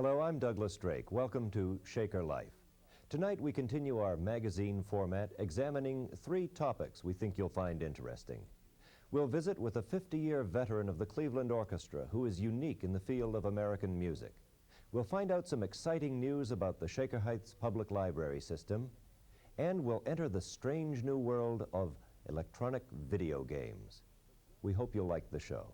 Hello, I'm Douglas Drake. Welcome to Shaker Life. Tonight we continue our magazine format examining 3 topics we think you'll find interesting. We'll visit with a 50-year veteran of the Cleveland Orchestra who is unique in the field of American music. We'll find out some exciting news about the Shaker Heights Public Library system, and we'll enter the strange new world of electronic video games. We hope you'll like the show.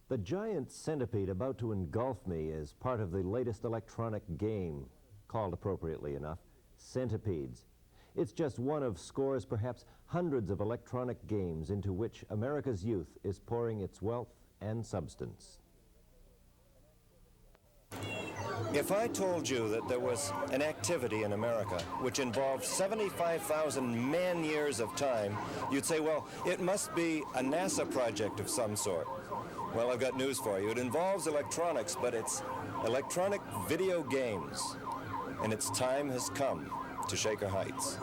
The giant centipede about to engulf me is part of the latest electronic game, called appropriately enough, Centipedes. It's just one of scores, perhaps hundreds of electronic games into which America's youth is pouring its wealth and substance. If I told you that there was an activity in America which involved 75,000 man-years of time, you'd say, well, it must be a NASA project of some sort. Well, I've got news for you. It involves electronics, but it's electronic video games. And its time has come to Shaker Heights.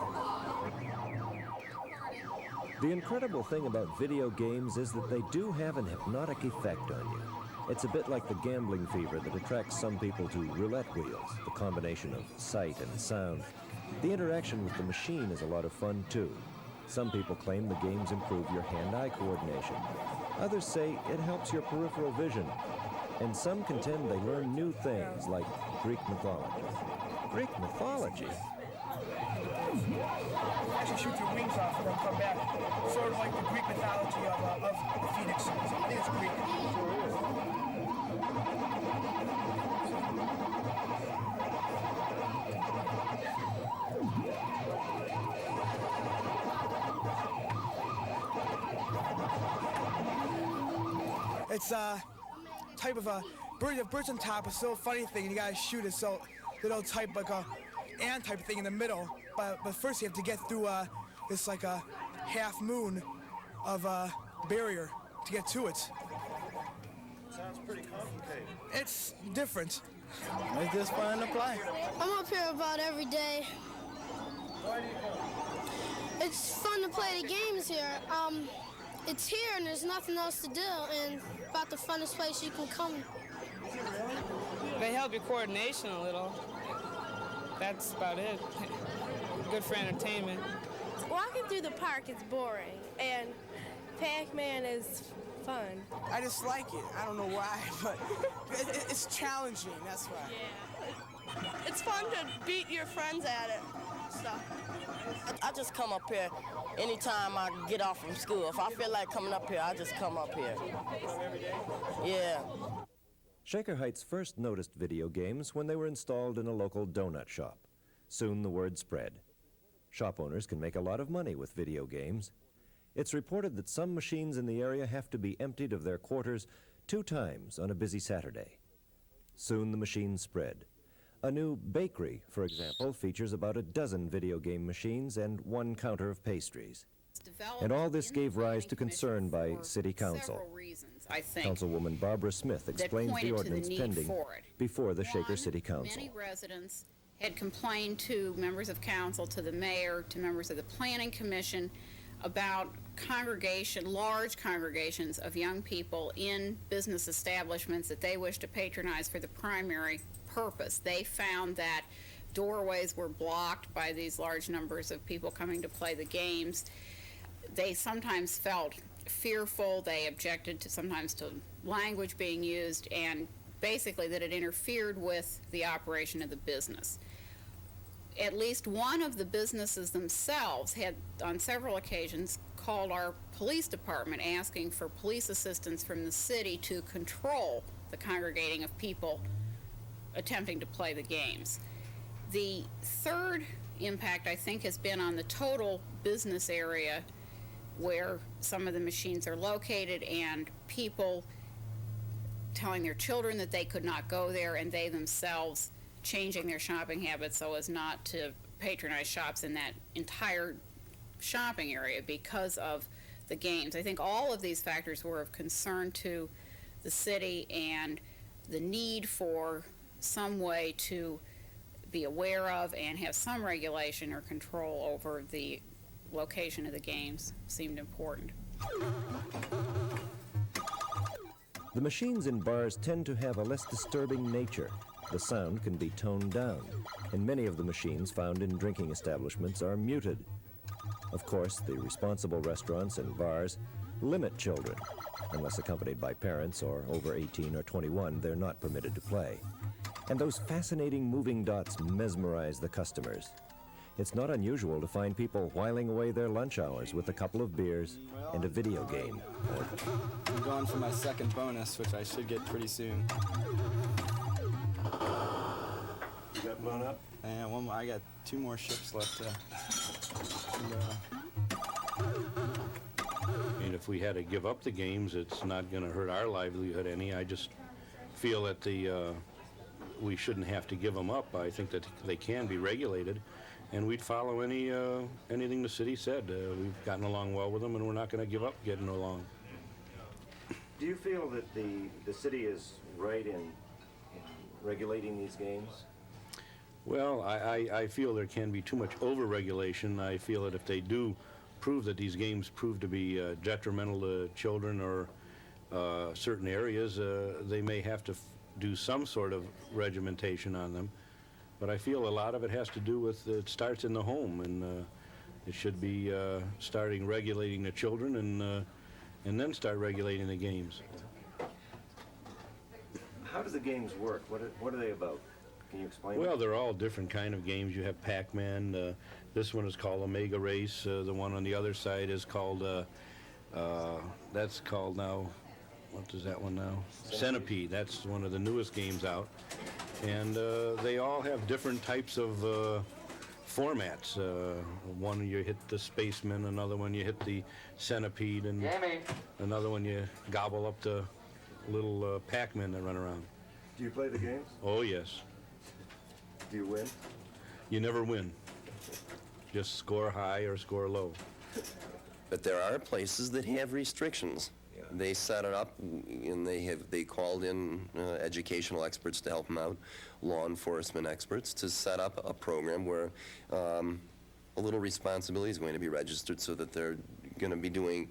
The incredible thing about video games is that they do have an hypnotic effect on you. It's a bit like the gambling fever that attracts some people to roulette wheels, the combination of sight and sound. The interaction with the machine is a lot of fun, too. Some people claim the games improve your hand-eye coordination. Others say it helps your peripheral vision. And some contend they learn new things, like Greek mythology. Greek mythology? Actually shoot your wings off and then come back. Sort of like the Greek mythology of the phoenix. I think it's Greek. It's a type of a birds on top, a so funny thing, and you gotta shoot it, so little type like a ant type of thing in the middle. But first you have to get through this like a half moon of barrier to get to it. Sounds pretty complicated. It's different. It's just fun to play. I'm up here about every day. Why do you come? It's fun to play the games here. It's here and there's nothing else to do, and about the funnest place you can come. They help your coordination a little. That's about it. Good for entertainment. Walking through the park is boring, and Pac-Man is fun. I just like it. I don't know why, but it's challenging, that's why. Yeah. It's fun to beat your friends at it. I just come up here anytime I get off from school. If I feel like coming up here, I just come up here. Yeah. Shaker Heights first noticed video games when they were installed in a local donut shop. Soon the word spread. Shop owners can make a lot of money with video games. It's reported that some machines in the area have to be emptied of their quarters 2 times on a busy Saturday. Soon the machines spread. A new bakery, for example, features about a dozen video game machines and 1 counter of pastries. And all this gave rise to concern by City Council. Several reasons, I think. Councilwoman Barbara Smith explains the ordinance pending before the Shaker City Council. Many residents had complained to members of council, to the mayor, to members of the planning commission about large congregations of young people in business establishments that they wish to patronize for the primary purpose. They found that doorways were blocked by these large numbers of people coming to play the games. They sometimes felt fearful. They objected sometimes to language being used, and basically that it interfered with the operation of the business. At least one of the businesses themselves had, on several occasions, called our police department asking for police assistance from the city to control the congregating of people attempting to play the games. The third impact, I think, has been on the total business area where some of the machines are located, and people telling their children that they could not go there, and they themselves changing their shopping habits so as not to patronize shops in that entire shopping area because of the games. I think all of these factors were of concern to the city, and the need for some way to be aware of and have some regulation or control over the location of the games seemed important. The machines in bars tend to have a less disturbing nature. The sound can be toned down, and many of the machines found in drinking establishments are muted. Of course, the responsible restaurants and bars limit children. Unless accompanied by parents or over 18 or 21, they're not permitted to play. And those fascinating moving dots mesmerize the customers. It's not unusual to find people whiling away their lunch hours with a couple of beers and a video game. I'm going for my second bonus, which I should get pretty soon. You got blown up? And one more, I got 2 more ships left to I mean, if we had to give up the games, it's not going to hurt our livelihood any. I just feel that we shouldn't have to give them up. I think that they can be regulated, and we'd follow anything the city said. We've gotten along well with them, and we're not going to give up getting along. Do you feel that the city is right in regulating these games? Well, I feel there can be too much over-regulation. I feel that if they do prove that these games prove to be detrimental to children or certain areas, they may have to do some sort of regimentation on them. But I feel a lot of it has to do with, it starts in the home, and it should be starting regulating the children and then start regulating the games. How do the games work? What are they about? Can you explain? Well, they're all different kind of games. You have Pac-Man. This one is called Omega Race. The one on the other side is called, that's called now, what is that one now? Centipede. That's one of the newest games out. And they all have different types of formats. One you hit the spaceman, another one you hit the centipede, and another one you gobble up the little Pac-Men that run around. Do you play the games? Oh, yes. Do you win? You never win. Just score high or score low. But there are places that have restrictions. Yeah. They set it up, and they called in educational experts to help them out, law enforcement experts, to set up a program where a little responsibility is going to be registered so that they're going to be doing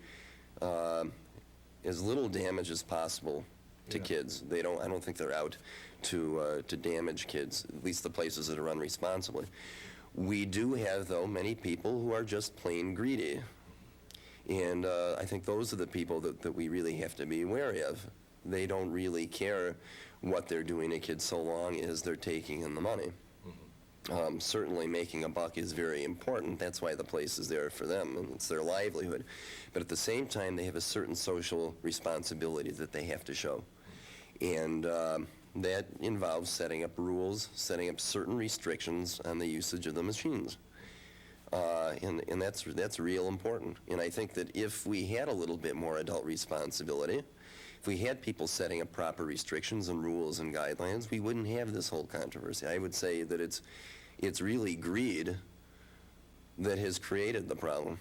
as little damage as possible to kids. I don't think they're out to damage kids, at least the places that are run responsibly. We do have, though, many people who are just plain greedy. And I think those are the people that we really have to be wary of. They don't really care what they're doing to kids so long as they're taking in the money. Certainly making a buck is very important. That's why the place is there for them, and it's their livelihood. But at the same time, they have a certain social responsibility that they have to show. And that involves setting up rules, setting up certain restrictions on the usage of the machines. And that's real important. And I think that if we had a little bit more adult responsibility, if we had people setting up proper restrictions and rules and guidelines, we wouldn't have this whole controversy. I would say that it's really greed that has created the problem.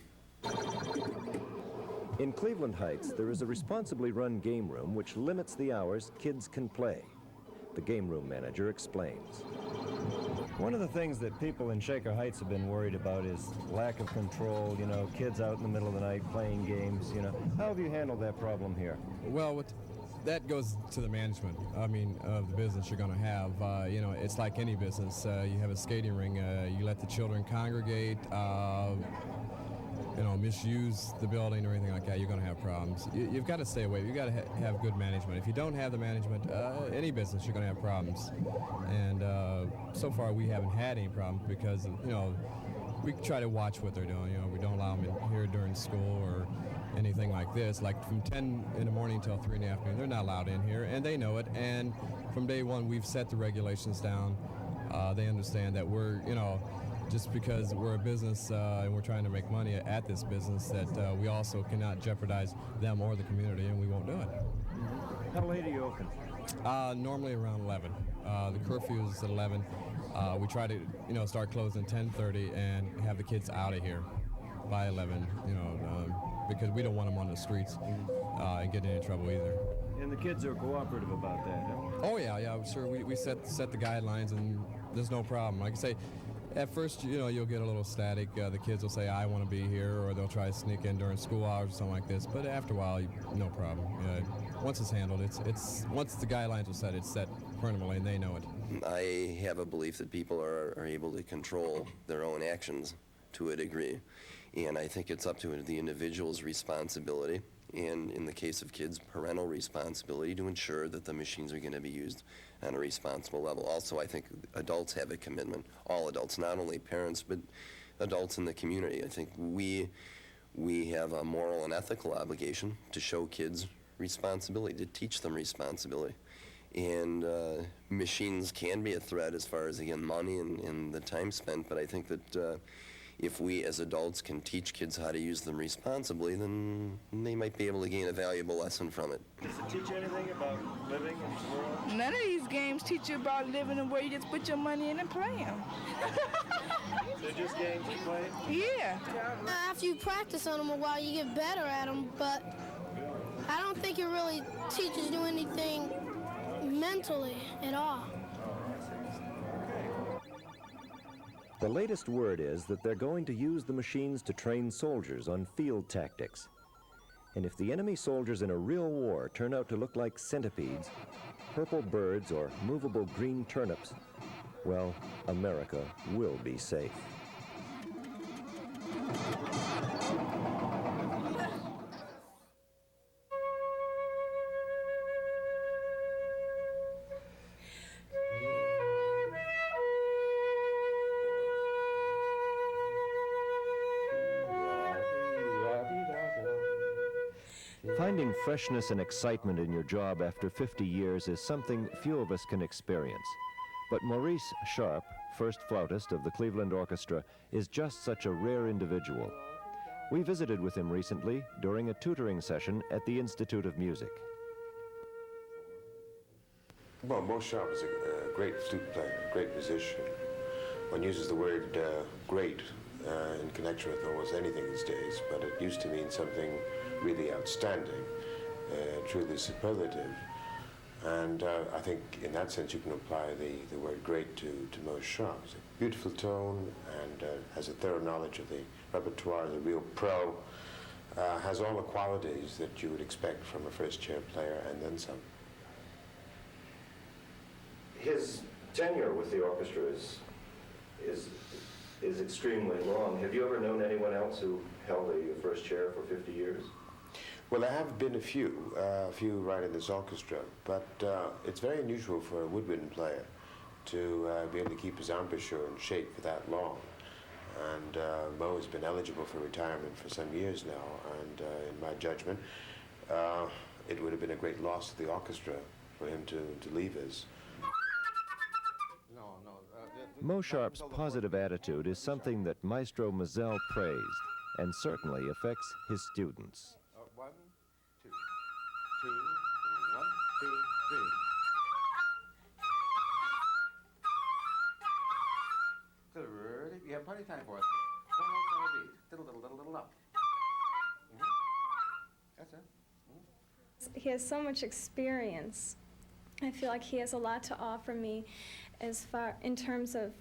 In Cleveland Heights, there is a responsibly run game room which limits the hours kids can play. The game room manager explains. One of the things that people in Shaker Heights have been worried about is lack of control, you know, kids out in the middle of the night playing games, you know. How have you handled that problem here? Well, that goes to the management, of the business you're going to have. You know, it's like any business. You have a skating ring, you let the children congregate, you know, misuse the building or anything like that, you're going to have problems. You've got to stay away. You've got to have good management. If you don't have the management, any business, you're going to have problems. And so far, we haven't had any problems because, you know, we try to watch what they're doing. You know, we don't allow them in here during school or anything like this. Like from 10 in the morning until 3 in the afternoon, they're not allowed in here, and they know it. And from day one, we've set the regulations down. They understand that we're, you know, just because we're a business and we're trying to make money at this business, that we also cannot jeopardize them or the community, and we won't do it. How late are you open? Normally around 11. The curfew is at 11. We try to, you know, start closing 10:30 and have the kids out of here by 11, you know, because we don't want them on the streets and getting into trouble either. And the kids are cooperative about that, huh? Oh, yeah, sure. We set the guidelines, and there's no problem. Like I say, At first, you know, you'll get a little static. The kids will say, I want to be here, or they'll try to sneak in during school hours or something like this. But after a while, no problem. Once it's handled, once the guidelines are set, it's set permanently, and they know it. I have a belief that people are able to control their own actions to a degree. And I think it's up to the individual's responsibility, and in the case of kids, parental responsibility to ensure that the machines are going to be used on a responsible level. Also, I think adults have a commitment, all adults, not only parents, but adults in the community. I think we have a moral and ethical obligation to show kids responsibility, to teach them responsibility. And machines can be a threat as far as, again, money and the time spent, but I think that if we as adults can teach kids how to use them responsibly, then they might be able to gain a valuable lesson from it. Does it teach you anything about living in the world? None of these games teach you about living and where you just put your money in and play them. They're just games you play? Yeah. After you practice on them a while, you get better at them, but I don't think it really teaches you anything mentally at all. The latest word is that they're going to use the machines to train soldiers on field tactics. And if the enemy soldiers in a real war turn out to look like centipedes, purple birds, or movable green turnips, well, America will be safe. Finding freshness and excitement in your job after 50 years is something few of us can experience. But Maurice Sharp, first flautist of the Cleveland Orchestra, is just such a rare individual. We visited with him recently during a tutoring session at the Institute of Music. Well, Maurice Sharp is a great flute player, a great musician. One uses the word great in connection with almost anything these days, but it used to mean something really outstanding, truly superlative. And I think in that sense you can apply the word great to Maurice Sharp. It's a beautiful tone and has a thorough knowledge of the repertoire, is a real pro, has all the qualities that you would expect from a first chair player and then some. His tenure with the orchestra is extremely long. Have you ever known anyone else who held the first chair for 50 years? Well, there have been a few right in this orchestra, but it's very unusual for a woodwind player to be able to keep his embouchure in shape for that long. And Mo has been eligible for retirement for some years now, and in my judgment, it would have been a great loss to the orchestra for him to leave us. Mo Sharp's positive attitude is something that Maestro Mazel praised and certainly affects his students. 1, 2, 2, 1, 2, 3. Ready? You have plenty of time for it. One note on the beat. Diddle up. That's it. He has so much experience. I feel like he has a lot to offer me as far in terms of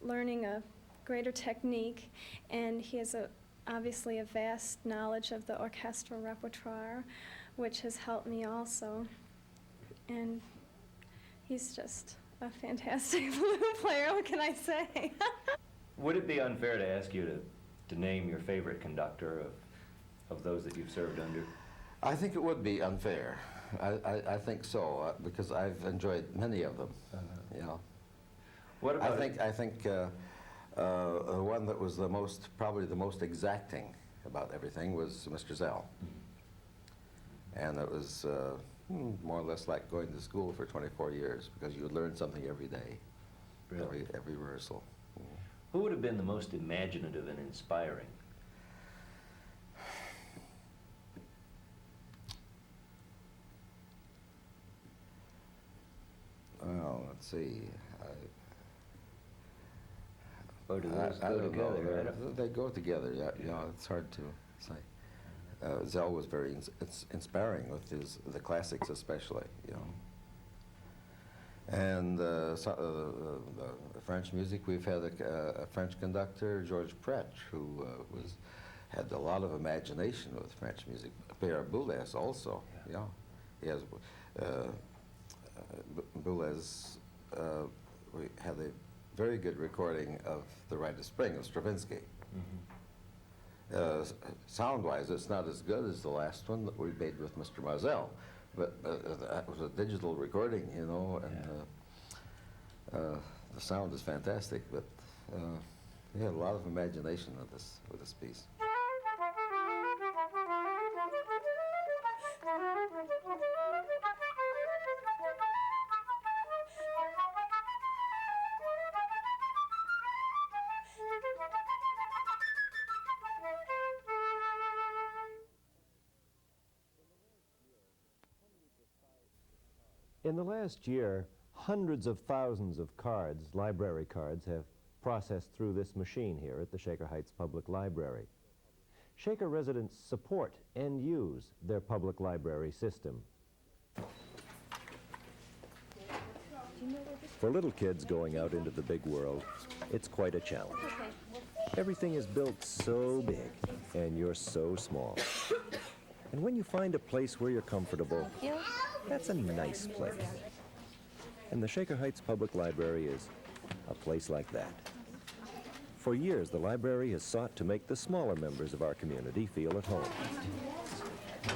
learning a greater technique, and he has obviously a vast knowledge of the orchestral repertoire, which has helped me also. And he's just a fantastic flute player, what can I say? Would it be unfair to ask you to name your favorite conductor of those that you've served under? I think it would be unfair. I think so, because I've enjoyed many of them. You know. What about I think the one that was probably the most exacting about everything was Mr. Zell. And it was more or less like going to school for 24 years, because you would learn something every day, really? every rehearsal. Who would have been the most imaginative and inspiring? Well, let's see. Or do those go together? Right? They go together. Yeah, you know, it's hard to say. Zell was very inspiring with the classics, especially. You know, And French music, we've had a French conductor, Georges Pretsch, who had a lot of imagination with French music. Pierre Boulez also, yeah. He has, Boulez, we had a very good recording of The Rite of Spring of Stravinsky. Sound-wise, it's not as good as the last one that we made with Mr. Mazel, but that was a digital recording, you know, and the sound is fantastic, but he had a lot of imagination with this piece. In the last year, hundreds of thousands of cards, library cards, have processed through this machine here at the Shaker Heights Public Library. Shaker residents support and use their public library system. For little kids going out into the big world, it's quite a challenge. Everything is built so big, and you're so small. And when you find a place where you're comfortable, that's a nice place. And the Shaker Heights Public Library is a place like that. For years, the library has sought to make the smaller members of our community feel at home.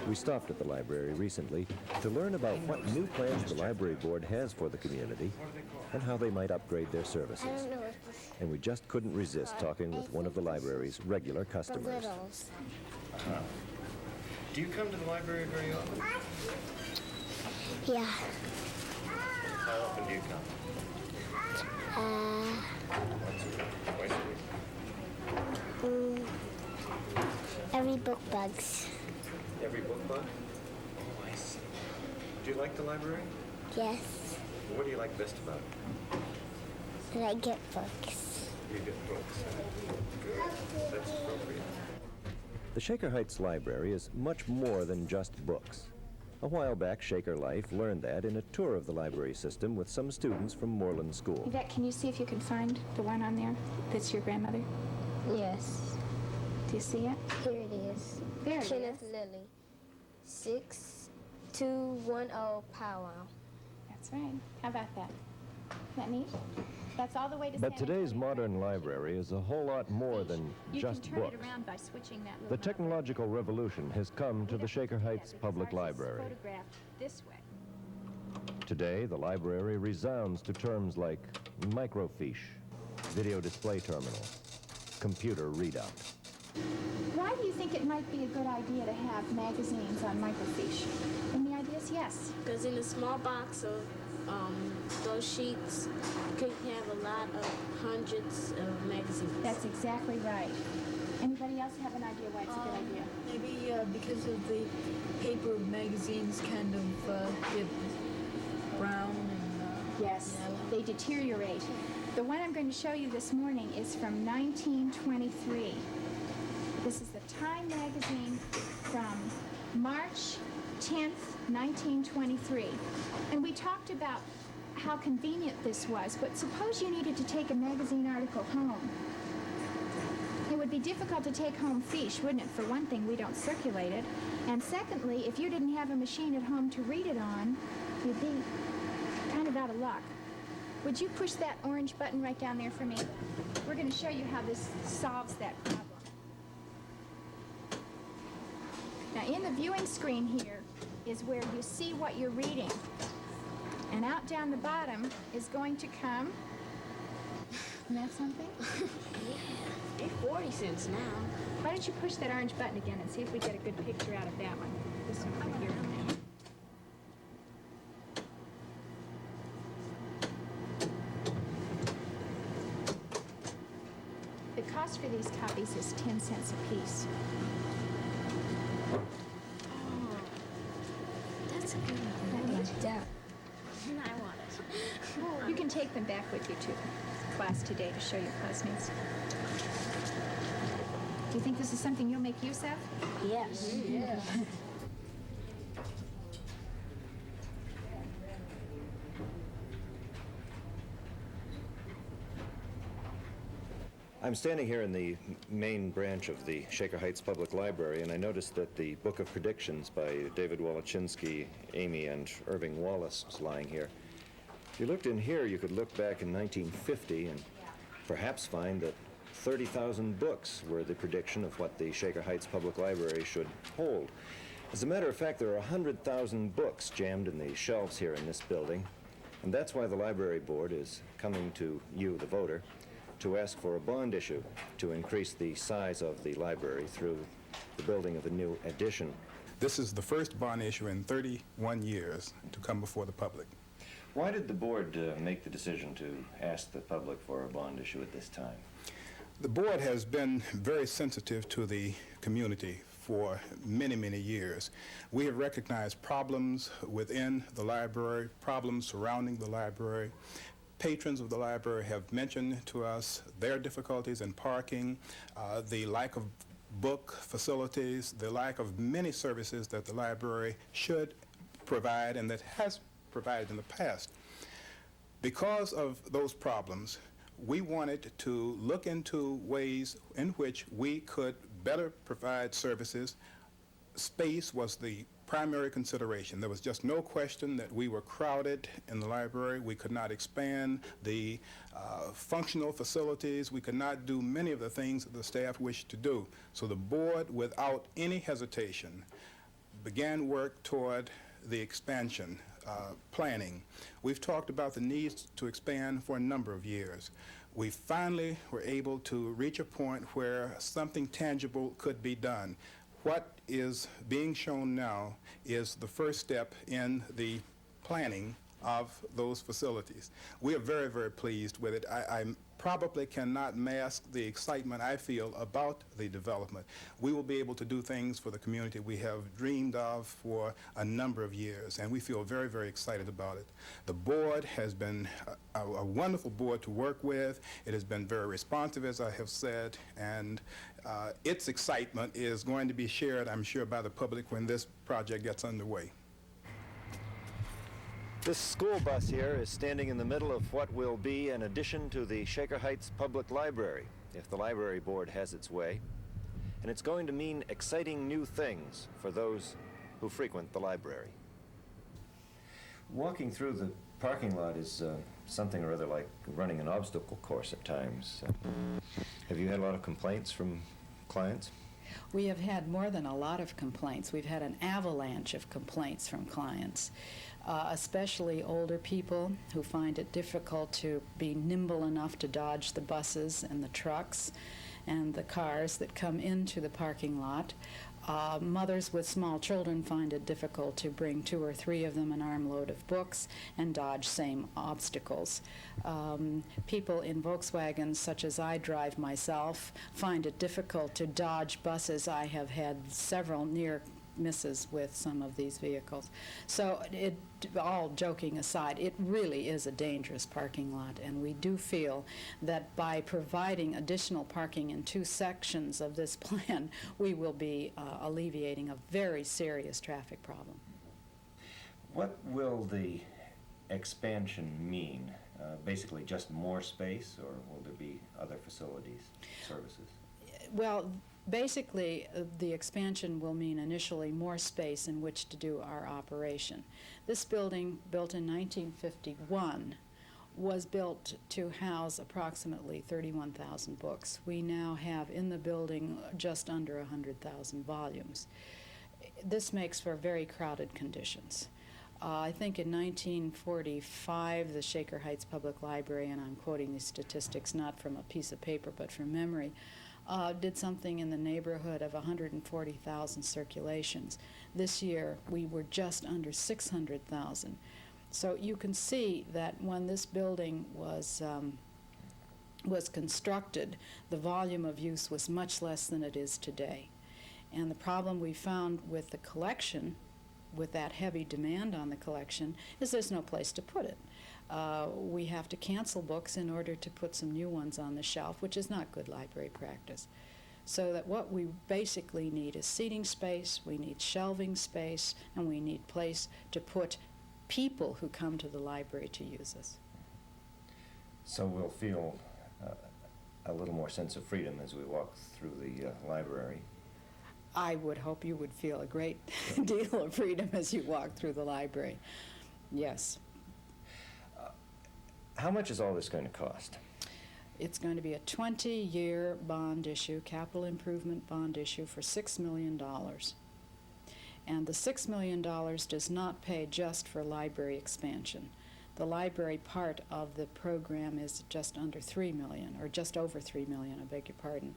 We stopped at the library recently to learn about what new plans the library board has for the community and how they might upgrade their services. And we just couldn't resist talking with one of the library's regular customers. Do you come to the library very often? Yeah. How often do you come? Once a week, twice a week? Every book bugs. Every book bug? Oh, I see. Do you like the library? Yes. What do you like best about it? That I get books. You get books. Good. That's appropriate. The Shaker Heights Library is much more than just books. A while back, Shaker Life learned that in a tour of the library system with some students from Moreland School. Yvette, can you see if you can find the one on there that's your grandmother? Yes. Do you see it? Here it is. There it Kenneth is. Lilly. 6210 powwow. That's right. How about that? Isn't that neat? That's all the way to But San today's Antonio. modern library is a whole lot more than You just can turn books. it around by switching that little The knob. technological revolution has come to the Shaker Heights Public Library. Photographed this way. Today, the library resounds to terms like microfiche, video display terminal, computer readout. Why do you think it might be a good idea to have magazines on microfiche? And the idea is yes. Because in a small box of those sheets, you can have a lot of hundreds of magazines. That's exactly right. Anybody else have an idea why it's a good idea? Maybe because of the paper magazines kind of get brown and yes, they deteriorate. The one I'm going to show you this morning is from 1923. This is the Time magazine from March 10th, 1923. And we talked about how convenient this was, but suppose you needed to take a magazine article home. It would be difficult to take home fiche, wouldn't it? For one thing, we don't circulate it. And secondly, if you didn't have a machine at home to read it on, you'd be kind of out of luck. Would you push that orange button right down there for me? We're going to show you how this solves that problem. Now, in the viewing screen here is where you see what you're reading. And out down the bottom is going to come... Isn't that something? They're 40 cents now. Why don't you push that orange button again and see if we get a good picture out of that one. This one right here. The cost for these copies is 10 cents a piece. That's a good one. I like that. I want it. You can take them back with you to class today to show your classmates. Do you think this is something you'll make use of? Yes. Yeah. I'm standing here in the main branch of the Shaker Heights Public Library, and I noticed that the Book of Predictions by David Walachinsky, Amy, and Irving Wallace is lying here. If you looked in here, you could look back in 1950 and perhaps find that 30,000 books were the prediction of what the Shaker Heights Public Library should hold. As a matter of fact, there are 100,000 books jammed in the shelves here in this building, and that's why the library board is coming to you, the voter, to ask for a bond issue to increase the size of the library through the building of a new addition. This is the first bond issue in 31 years to come before the public. Why did the board make the decision to ask the public for a bond issue at this time? The board has been very sensitive to the community for many, many years. We have recognized problems within the library, problems surrounding the library. Patrons of the library have mentioned to us their difficulties in parking, the lack of book facilities, the lack of many services that the library should provide and that has provided in the past. Because of those problems, we wanted to look into ways in which we could better provide services. Space was the primary consideration. There was just no question that we were crowded in the library. We could not expand the functional facilities. We could not do many of the things that the staff wished to do. So the board, without any hesitation, began work toward the expansion planning. We've talked about the needs to expand for a number of years. We finally were able to reach a point where something tangible could be done. What is being shown now is the first step in the planning of those facilities. We are very, very pleased with it. I probably cannot mask the excitement I feel about the development. We will be able to do things for the community we have dreamed of for a number of years, and we feel very, very excited about it. The board has been a wonderful board to work with. It has been very responsive, as I have said, and its excitement is going to be shared, I'm sure, by the public when this project gets underway. This school bus here is standing in the middle of what will be an addition to the Shaker Heights Public Library, if the library board has its way. And it's going to mean exciting new things for those who frequent the library. Walking through the parking lot is something or other like running an obstacle course at times. Have you had a lot of complaints from clients? We have had more than a lot of complaints. We've had an avalanche of complaints from clients, especially older people who find it difficult to be nimble enough to dodge the buses and the trucks and the cars that come into the parking lot. Mothers with small children find it difficult to bring 2 or 3 of them an armload of books and dodge same obstacles. People in Volkswagens, such as I drive myself, find it difficult to dodge buses. I have had several near misses with some of these vehicles. So all joking aside, it really is a dangerous parking lot, and we do feel that by providing additional parking in 2 sections of this plan, we will be alleviating a very serious traffic problem. What will the expansion mean? Basically just more space, or will there be other facilities, services? Well, basically, the expansion will mean initially more space in which to do our operation. This building, built in 1951, was built to house approximately 31,000 books. We now have in the building just under 100,000 volumes. This makes for very crowded conditions. I think in 1945, the Shaker Heights Public Library, and I'm quoting these statistics not from a piece of paper but from memory, did something in the neighborhood of 140,000 circulations. This year, we were just under 600,000. So you can see that when this building was constructed, the volume of use was much less than it is today. And the problem we found with the collection, with that heavy demand on the collection, is there's no place to put it. We have to cancel books in order to put some new ones on the shelf, which is not good library practice. So that what we basically need is seating space, we need shelving space, and we need place to put people who come to the library to use us. So we'll feel a little more sense of freedom as we walk through the library. I would hope you would feel a great deal of freedom as you walk through the library. Yes. How much is all this going to cost? It's going to be a 20-year bond issue, capital improvement bond issue for $6 million. And the $6 million does not pay just for library expansion. The library part of the program is just under $3 million, or just over $3 million, I beg your pardon.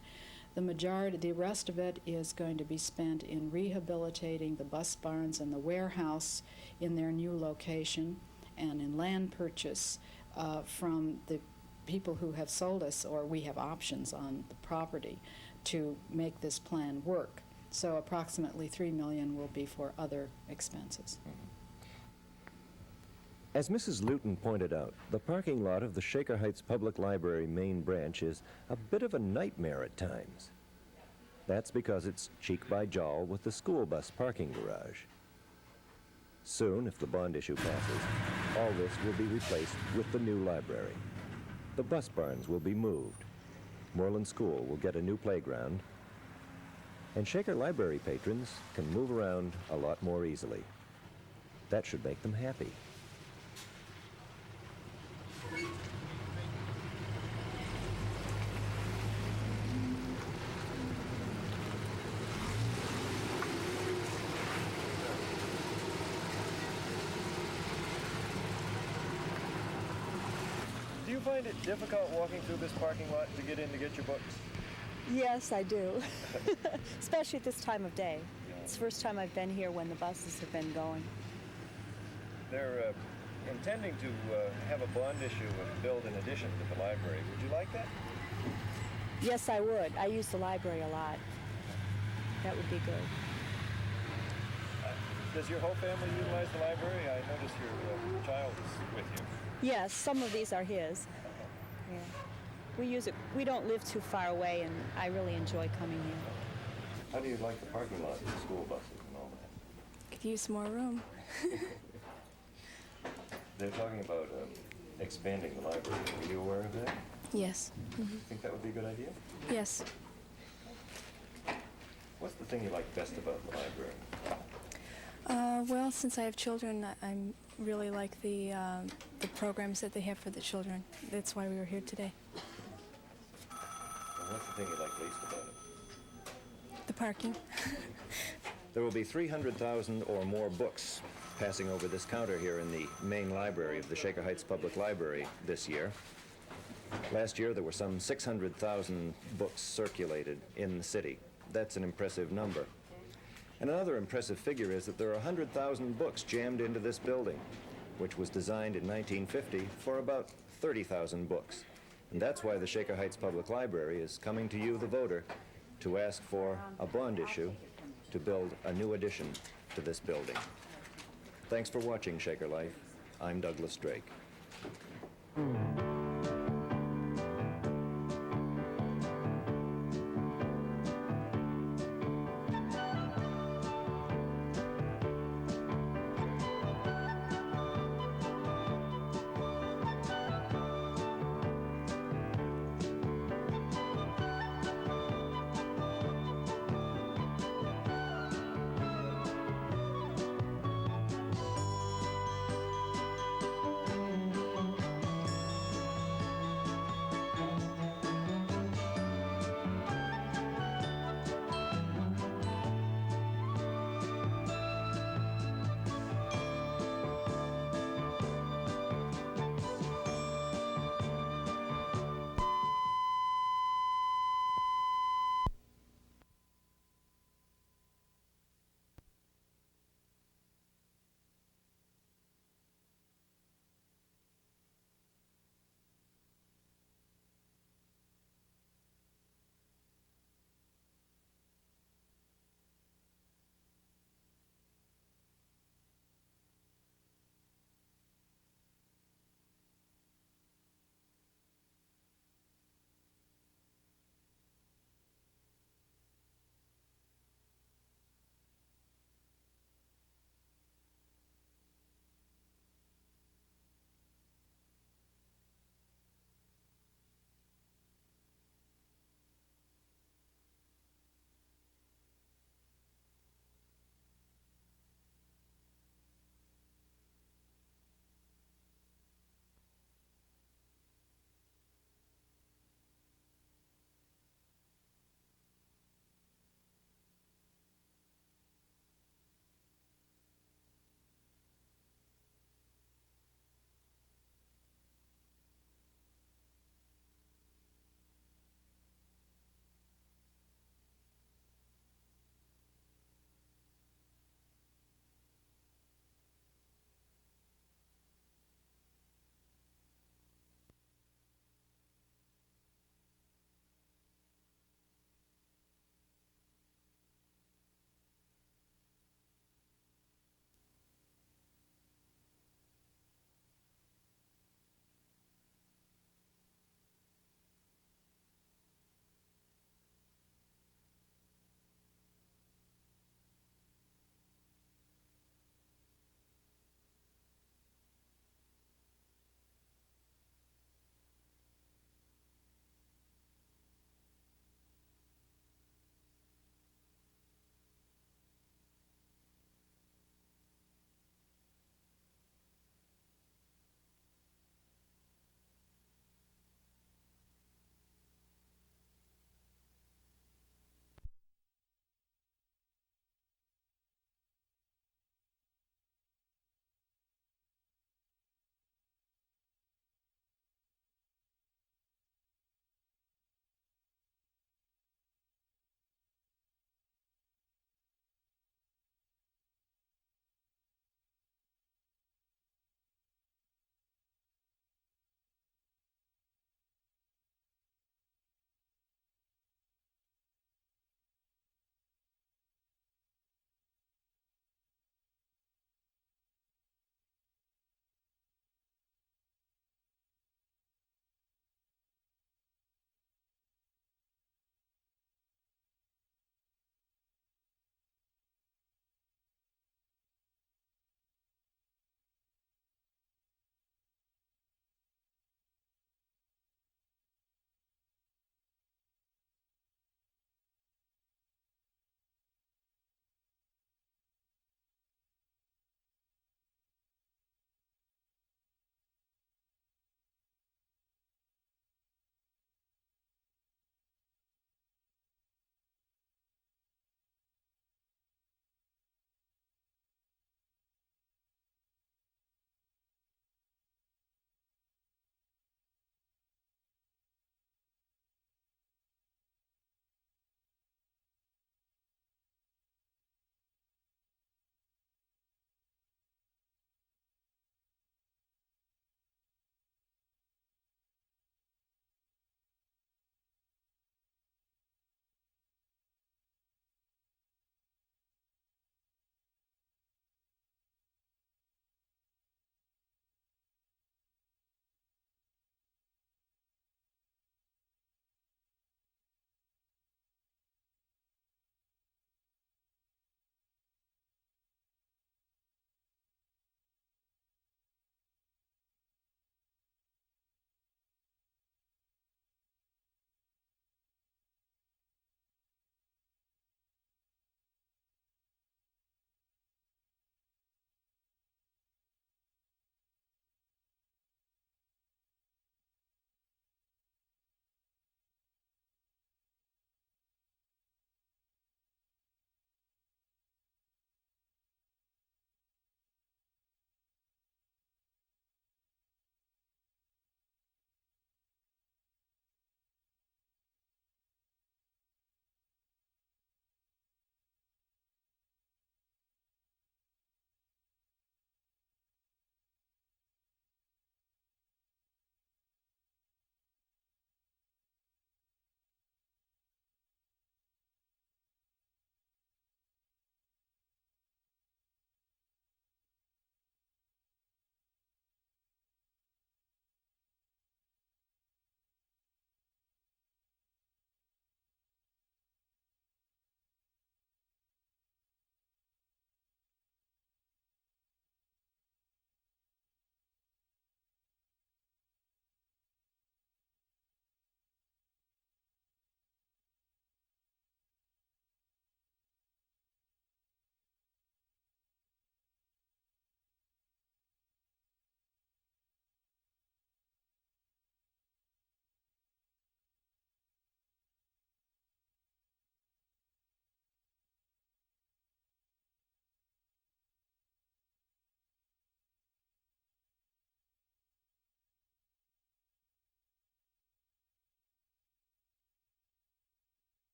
The rest of it is going to be spent in rehabilitating the bus barns and the warehouse in their new location, and in land purchase from the people who have sold us, or we have options on the property to make this plan work. So approximately $3 million will be for other expenses. As Mrs. Luton pointed out, the parking lot of the Shaker Heights Public Library main branch is a bit of a nightmare at times. That's because it's cheek by jowl with the school bus parking garage. Soon, if the bond issue passes, all this will be replaced with the new library. The bus barns will be moved. Moreland School will get a new playground, and Shaker Library patrons can move around a lot more easily. That should make them happy. Do you find it difficult walking through this parking lot to get in to get your books? Yes, I do, especially at this time of day. It's the first time I've been here when the buses have been going. They're intending to have a bond issue and build an addition to the library. Would you like that? Yes, I would. I use the library a lot. That would be good. Does your whole family utilize the library? I notice your child is with you. Yes, some of these are his. Yeah. We use it. We don't live too far away, and I really enjoy coming here. How do you like the parking lot with the school buses and all that? Could use more room. They're talking about expanding the library. Are you aware of that? Yes. You think that would be a good idea? Yes. What's the thing you like best about the library? Well, since I have children, I really like the programs that they have for the children. That's why we were here today. And what's the thing you like least about it? The parking. There will be 300,000 or more books passing over this counter here in the main library of the Shaker Heights Public Library this year. Last year, there were some 600,000 books circulated in the city. That's an impressive number. And another impressive figure is that there are 100,000 books jammed into this building, which was designed in 1950 for about 30,000 books. And that's why the Shaker Heights Public Library is coming to you, the voter, to ask for a bond issue to build a new addition to this building. Thanks for watching Shaker Life. I'm Douglas Drake.